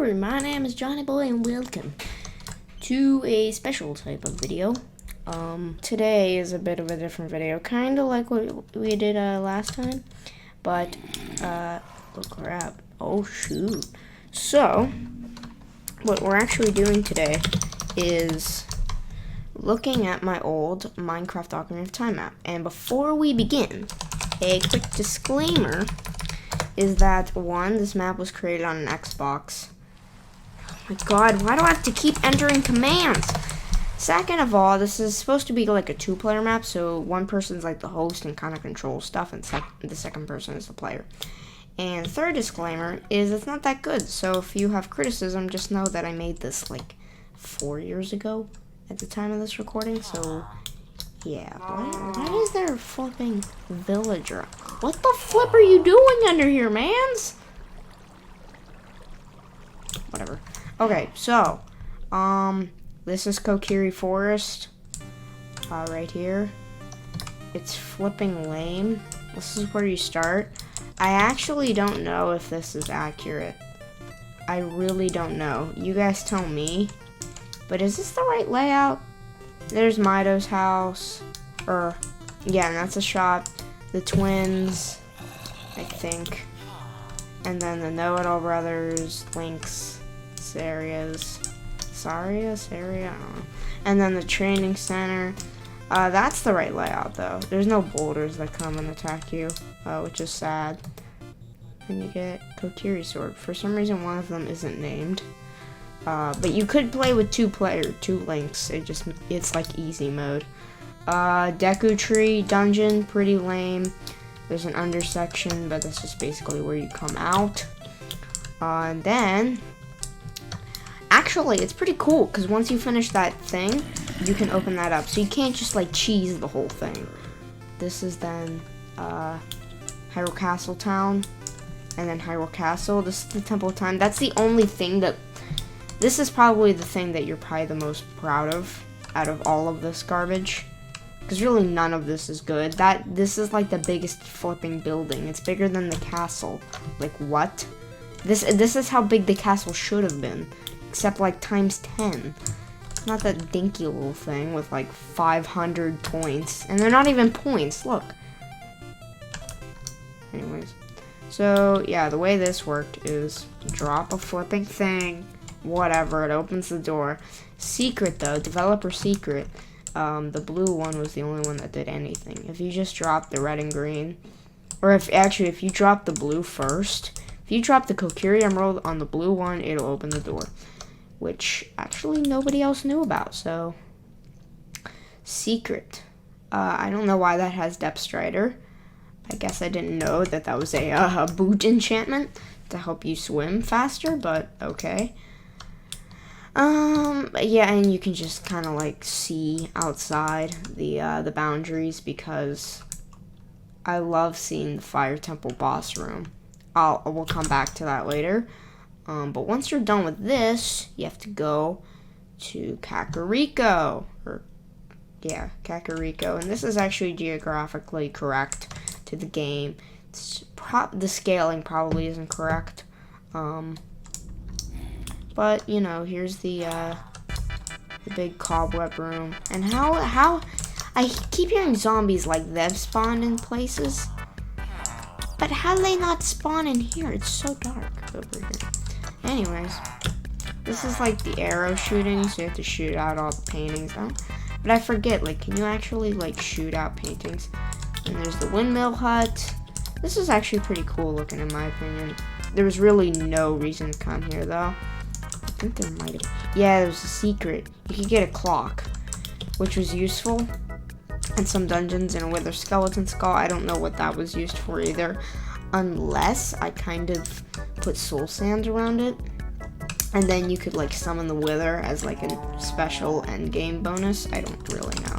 Hello, my name is Johnny Boy and welcome to a special type of video. Today is a bit of a different video, kind of like what we did last time, but, oh crap, oh shoot. So, what we're actually doing today is looking at my old Minecraft Ocarina of Time map, and before we begin, a quick disclaimer is that, one, this map was created on an Xbox. Oh my god, why do I have to keep entering commands? Second of all, this is supposed to be like a two-player map, so one person's like the host and kind of controls stuff, and the second person is the player. And third disclaimer is it's not that good, so if you have criticism, just know that I made this like 4 years ago at the time of this recording, so yeah. Why is there a flipping villager? What the flip are you doing under here, mans? Whatever. Okay, so, this is Kokiri Forest, right here. It's flipping lame. This is where you start. I actually don't know if this is accurate. I really don't know. You guys tell me. But is this the right layout? There's Mido's house, yeah, and that's a shop. The twins, I think, and then the Know-It-All Brothers, Link's, Saria's, Saria, I don't know, and then the training center. That's the right layout, though. There's no boulders that come and attack you, which is sad. And you get Kokiri Sword. For some reason, one of them isn't named. But you could play with two links. It's like easy mode. Deku Tree Dungeon, pretty lame. There's an under section, but that's just basically where you come out. And then, actually, it's pretty cool, because once you finish that thing, you can open that up. So you can't just, like, cheese the whole thing. This is then, Hyrule Castle Town, and then Hyrule Castle. This is the Temple of Time. That's the only thing that, this is probably the thing that you're probably the most proud of, out of all of this garbage. Because really none of this is good. This is like the biggest flipping building. It's bigger than the castle. Like, what? This is how big the castle should have been. Except like times 10. Not that dinky little thing with like 500 points. And they're not even points, look. Anyways. So, yeah, the way this worked is drop a flipping thing. Whatever, it opens the door. Secret though, developer secret. The blue one was the only one that did anything. If you just drop the red and green, or if you drop the blue first, if you drop the Kokiri Emerald on the blue one, it'll open the door, which actually nobody else knew about. So, secret. I don't know why that has Depth Strider. I guess I didn't know that was a boot enchantment to help you swim faster, but okay. Yeah, and you can just kind of like see outside the boundaries, because I love seeing the Fire Temple boss room. We'll come back to that later. But once you're done with this, you have to go to Kakariko, Kakariko, and this is actually geographically correct to the game. The scaling probably isn't correct. But, you know, here's the big cobweb room. And how I keep hearing zombies like they've spawned in places. But how do they not spawn in here? It's so dark over here. Anyways, this is like the arrow shooting, so you have to shoot out all the paintings. But I forget, like, can you actually, like, shoot out paintings? And there's the windmill hut. This is actually pretty cool looking, in my opinion. There was really no reason to come here, though. I think there might have. Yeah, there was a secret. You could get a clock, which was useful in some dungeons, and a wither skeleton skull. I don't know what that was used for either, unless I kind of put soul sand around it, and then you could like summon the wither as like a special end game bonus. I don't really know.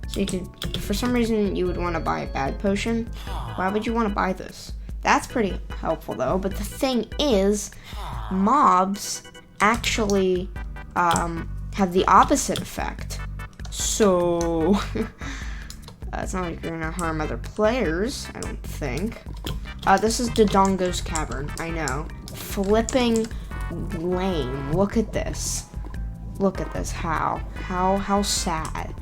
So you could, for some reason, you would want to buy a bad potion. Why would you want to buy this? That's pretty helpful though. But the thing is, mobs actually have the opposite effect. So it's not like you're gonna harm other players, I don't think. This is Dodongo's Cavern, I know. Flipping lame. Look at this. Look at this. How sad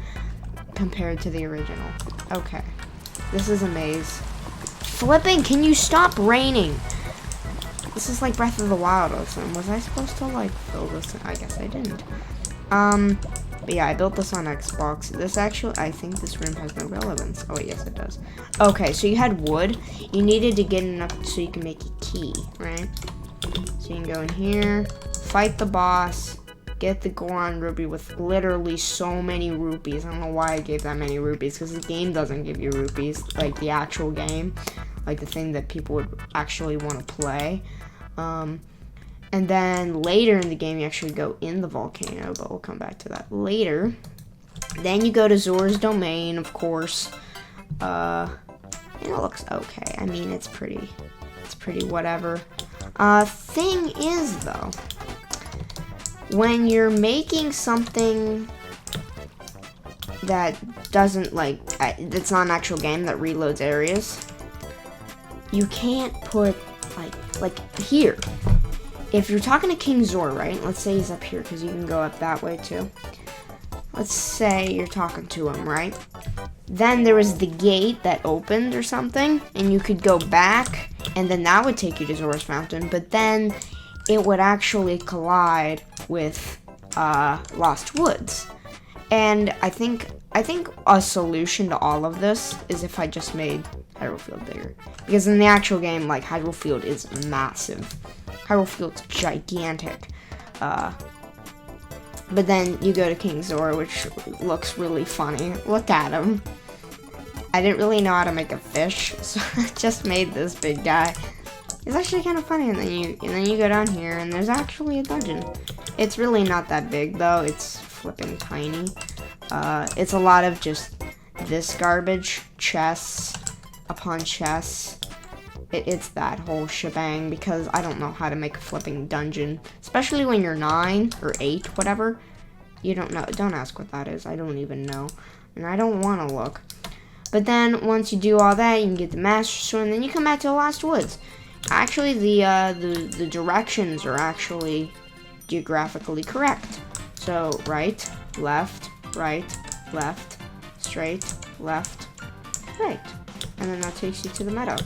compared to the original. Okay. This is a maze. Flipping, can you stop raining? This is like Breath of the Wild or something. Was I supposed to like build this? I guess I didn't. But yeah, I built this on Xbox. This actually, I think this room has no relevance. Oh wait, yes it does. Okay, so you had wood. You needed to get enough so you can make a key, right? So you can go in here, fight the boss, get the Goron Rupee with literally so many rupees. I don't know why I gave that many rupees, because the game doesn't give you rupees, like the actual game, like the thing that people would actually want to play. And then later in the game, you actually go in the volcano, but we'll come back to that later. Then you go to Zora's Domain, of course. And it looks okay. I mean, it's pretty whatever. Thing is, though, when you're making something that doesn't, like, it's not an actual game that reloads areas, you can't put, like here. If you're talking to King Zor, right? Let's say he's up here, because you can go up that way, too. Let's say you're talking to him, right? Then there was the gate that opened or something, and you could go back, and then that would take you to Zora's Fountain, but then it would actually collide with Lost Woods. And I think a solution to all of this is if I just made Hyrule Field bigger. Because in the actual game, like, Hyrule Field is massive. Hyrule Field's gigantic. But then you go to King Zor, which looks really funny. Look at him. I didn't really know how to make a fish, so I just made this big guy. It's actually kind of funny, and then you go down here, and there's actually a dungeon. It's really not that big, though. It's flipping tiny. It's a lot of just this garbage, chests upon chests. It's that whole shebang, because I don't know how to make a flipping dungeon, especially when you're 9 or 8, whatever. You don't know. Don't ask what that is. I don't even know, and I don't want to look. But then once you do all that, you can get the Master Sword, and then you come back to the Lost Woods. Actually, the directions are actually geographically correct. So right, left, straight, left, right, and then that takes you to the meadow.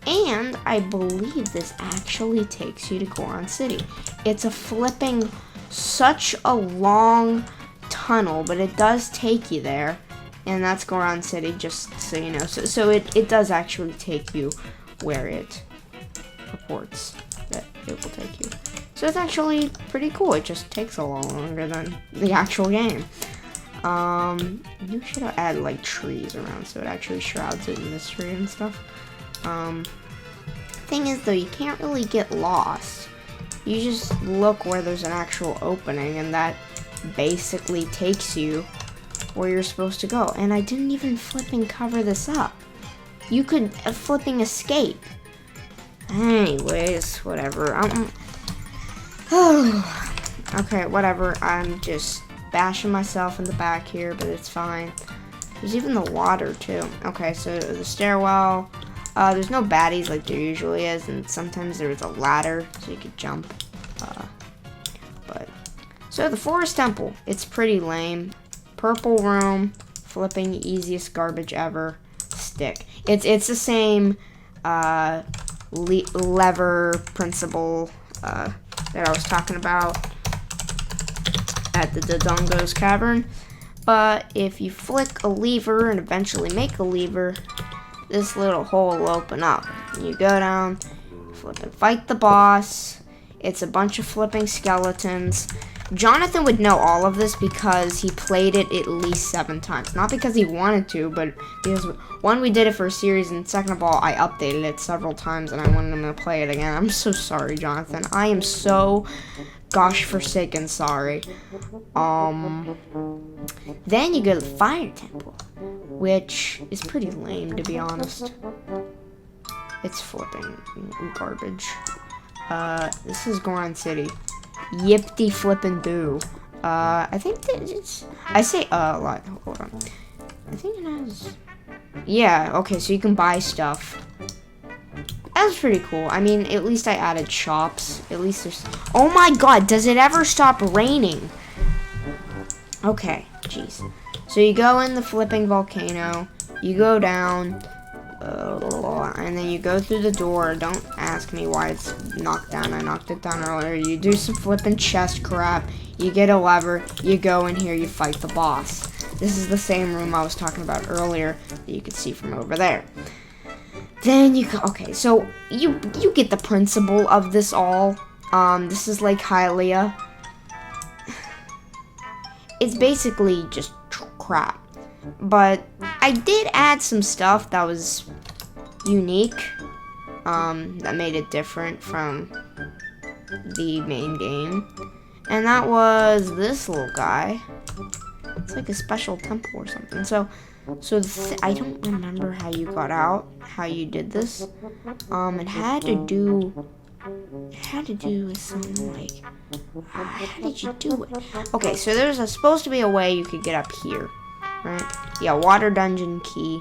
And I believe this actually takes you to Goron City. It's a flipping such a long tunnel, but it does take you there. And that's Goron City, just so you know. So it does actually take you where it purports that it will take you. So it's actually pretty cool. It just takes a lot longer than the actual game. You should have added like trees around so it actually shrouds it in mystery and stuff. Thing is though, you can't really get lost. You just look where there's an actual opening, and that basically takes you where you're supposed to go. And I didn't even flipping cover this up. You could flipping escape. Anyways, whatever. Okay, whatever. I'm just bashing myself in the back here, but it's fine. There's even the water too. Okay, so the stairwell. There's no baddies like there usually is, and sometimes there's a ladder so you could jump. So the Forest Temple. It's pretty lame. Purple room. Flipping easiest garbage ever. Stick. It's the same lever principle that I was talking about at the Dodongo's Cavern. But if you flick a lever and eventually make a lever, this little hole will open up. And you go down, flip and fight the boss. It's a bunch of flipping skeletons. Jonathan would know all of this because he played it at least 7 times. Not because he wanted to, but because, one, we did it for a series, and second of all, I updated it several times, and I wanted him to play it again. I'm so sorry, Jonathan. I am so gosh forsaken sorry. Then you go to the Fire Temple, which is pretty lame, to be honest. It's flipping garbage. This is Goron City. Yipty flippin' doo. I think that it's... I say, a lot. Hold on. I think it has... Yeah, okay, so you can buy stuff. that was pretty cool. I mean, at least I added shops. At least there's... Oh my god, does it ever stop raining? Okay, jeez. So you go in the flipping volcano. You go down. And then you go through the door. Don't ask me why it's knocked down. I knocked it down earlier. You do some flipping chest crap. You get a lever. You go in here. You fight the boss. This is the same room I was talking about earlier that you could see from over there. Then you go, okay, so you get the principle of this all. This is like Hylia. It's basically just crap. But I did add some stuff that was unique. That made it different from the main game. And that was this little guy. It's like a special temple or something. So I don't remember how you got out, how you did this. It had to do with something like, how did you do it? Okay, so there's supposed to be a way you could get up here, right? Yeah, water dungeon key.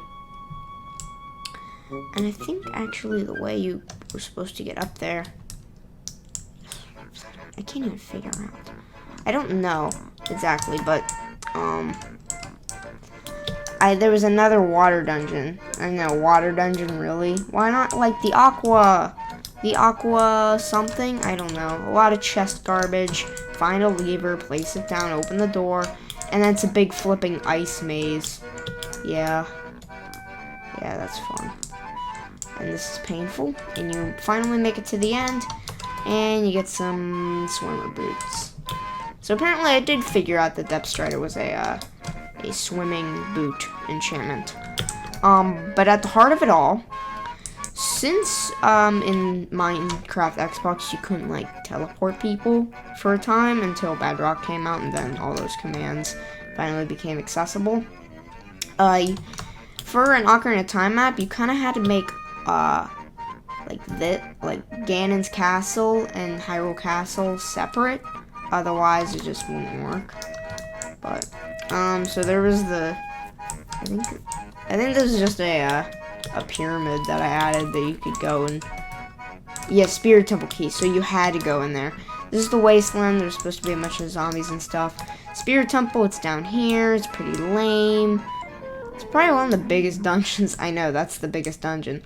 And I think actually the way you were supposed to get up there, I can't even figure out. I don't know exactly, but there was another water dungeon. I know, water dungeon, really? Why not like the aqua something? I don't know. A lot of chest garbage. Find a lever, place it down, open the door, and then it's a big flipping ice maze. Yeah, that's fun. And this is painful, and you finally make it to the end, and you get some swimmer boots. So apparently I did figure out that Depth Strider was a swimming boot enchantment. But at the heart of it all, since in Minecraft Xbox you couldn't like teleport people for a time until Bedrock came out, and then all those commands finally became accessible. For an Ocarina of Time map, you kind of had to make like Ganon's castle and Hyrule Castle separate. Otherwise, it just wouldn't work. But so there was I think this is just a pyramid that I added that you could go and, yeah, Spirit Temple Key. So you had to go in there. This is the wasteland. There's supposed to be a bunch of zombies and stuff. Spirit Temple, it's down here. It's pretty lame. It's probably one of the biggest dungeons. I know, that's the biggest dungeon.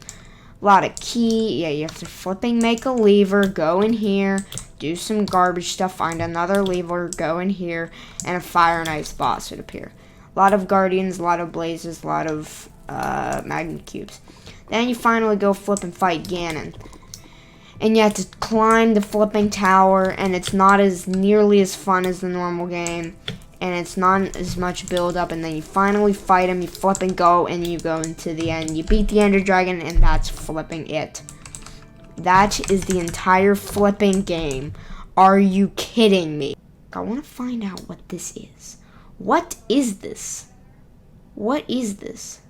A lot of key. Yeah, you have to flipping make a lever, go in here, do some garbage stuff, find another lever, go in here, and a fire and ice boss would appear. A lot of guardians, a lot of blazes, a lot of magnet cubes. Then you finally go flip and fight Ganon. And you have to climb the flipping tower, and it's not as nearly as fun as the normal game. And it's not as much build up, and then you finally fight him, you flip and go, and you go into the end. You beat the Ender Dragon, and that's flipping it. That is the entire flipping game. Are you kidding me? I want to find out what this is. What is this? What is this?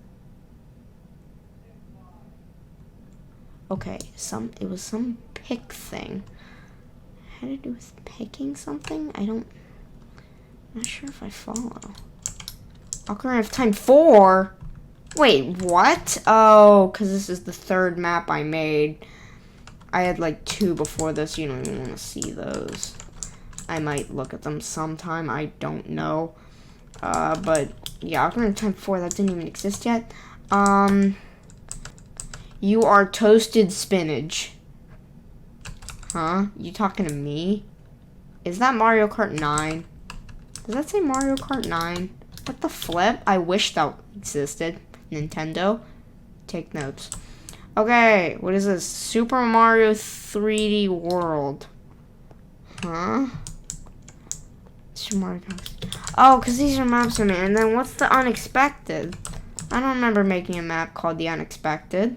Okay, it was some pick thing. Had to do with picking something? I'm not sure if I follow. Ocarina of Time 4? Wait, what? Oh, because this is the third map I made. I had like 2 before this. You don't even want to see those. I might look at them sometime. I don't know. But yeah, Ocarina of Time 4, that didn't even exist yet. You are toasted spinach. Huh? You talking to me? Is that Mario Kart 9? Does that say Mario Kart 9? What the flip? I wish that existed. Nintendo. Take notes. Okay, what is this? Super Mario 3D World. Huh? Super Mario Kart. Oh, because these are maps I made. And then what's the unexpected? I don't remember making a map called the unexpected.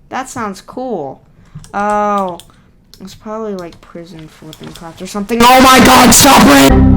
That sounds cool. Oh, it's probably like prison flipping craft or something. Oh my god, stop it!